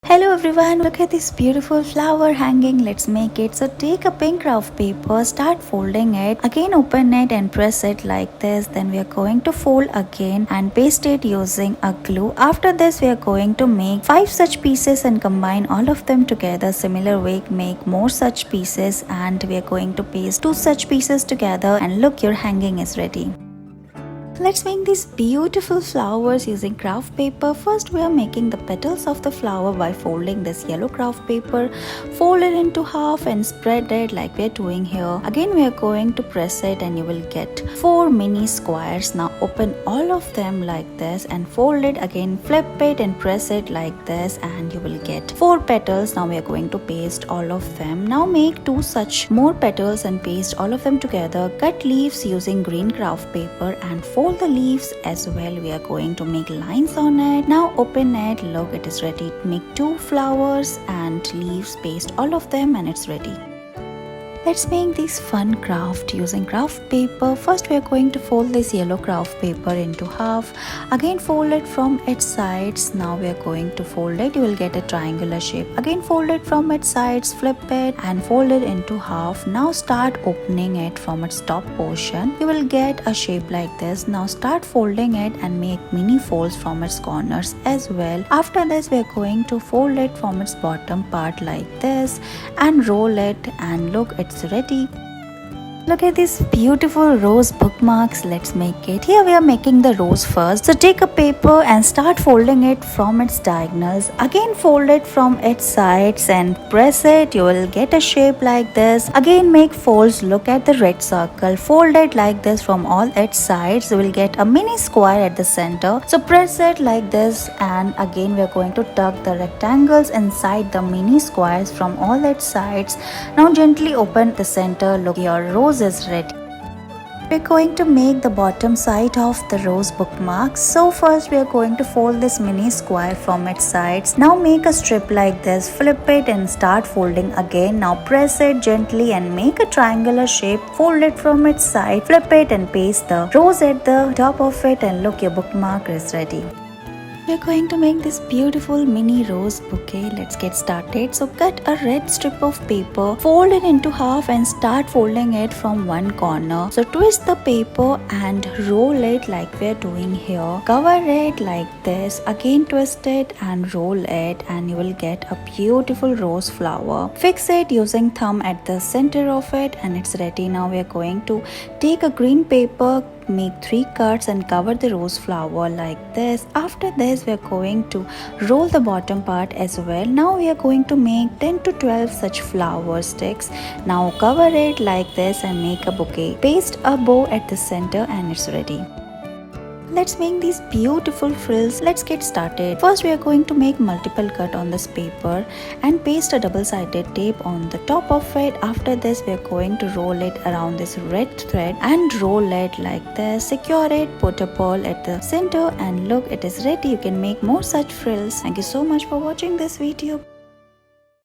Hello everyone, look at this beautiful flower hanging. Let's make it. So take a pink craft paper, start folding it. Again open it and press it like this. Then we are going to fold again and paste it using a glue. After this we are going to make 5 such pieces and combine all of them together. Similar way make more such pieces and we are going to paste 2 such pieces together and look, your hanging is ready. Let's make these beautiful flowers using craft paper. First we are making the petals of the flower by folding this yellow craft paper. Fold it into half and spread it like we are doing here. Again we are going to press it and you will get 4 mini squares. Now open all of them like this and fold it again, flip it and press it like this and you will get 4 petals. Now we are going to paste all of them. Now make 2 such more petals and paste all of them together. Cut leaves using green craft paper and fold the leaves as well. We are going to make lines on it. Now open it. Look, it is ready. Make 2 flowers and leaves, paste all of them and it's ready. Let's make this fun craft using craft paper. First we are going to fold this yellow craft paper into half. Again fold it from its sides. Now we are going to fold it. You will get a triangular shape. Again fold it from its sides, flip it and fold it into half. Now start opening it from its top portion. You will get a shape like this. Now start folding it and make mini folds from its corners as well. After this we are going to fold it from its bottom part like this and roll it and look, it's ready. Look at these beautiful rose bookmarks. Let's make it. Here we are making the rose first. So take a paper and start folding it from its diagonals. Again fold it from its sides and press it. You will get a shape like this. Again make folds. Look at the red circle. Fold it like this from all its sides. You will get a mini square at the center. So press it like this and again we are going to tuck the rectangles inside the mini squares from all its sides. Now gently open the center. Look, your rose is ready. We're going to make the bottom side of the rose bookmark. So first we are going to fold this mini square from its sides. Now make a strip like this, flip it and start folding again. Now press it gently and make a triangular shape. Fold it from its side, flip it and paste the rose at the top of it and look, your bookmark is ready. We're going to make this beautiful mini rose bouquet. Let's get started. So cut a red strip of paper, fold it into half and start folding it from one corner. So twist the paper and roll it like we're doing here. Cover it like this. Again twist it and roll it and you will get a beautiful rose flower. Fix it using thumb at the center of it and it's ready. Now we are going to take a green paper, make 3 cuts and cover the rose flower like this. After this we are going to roll the bottom part as well. Now we are going to make 10 to 12 such flower sticks. Now cover it like this and make a bouquet. Paste a bow at the center and it's ready. Let's make these beautiful frills. Let's get started. First we are going to make multiple cut on this paper and paste a double-sided tape on the top of it. After this we are going to roll it around this red thread and roll it like this. Secure it, put a pearl at the center and look, it is ready. You can make more such frills. Thank you so much for watching this video.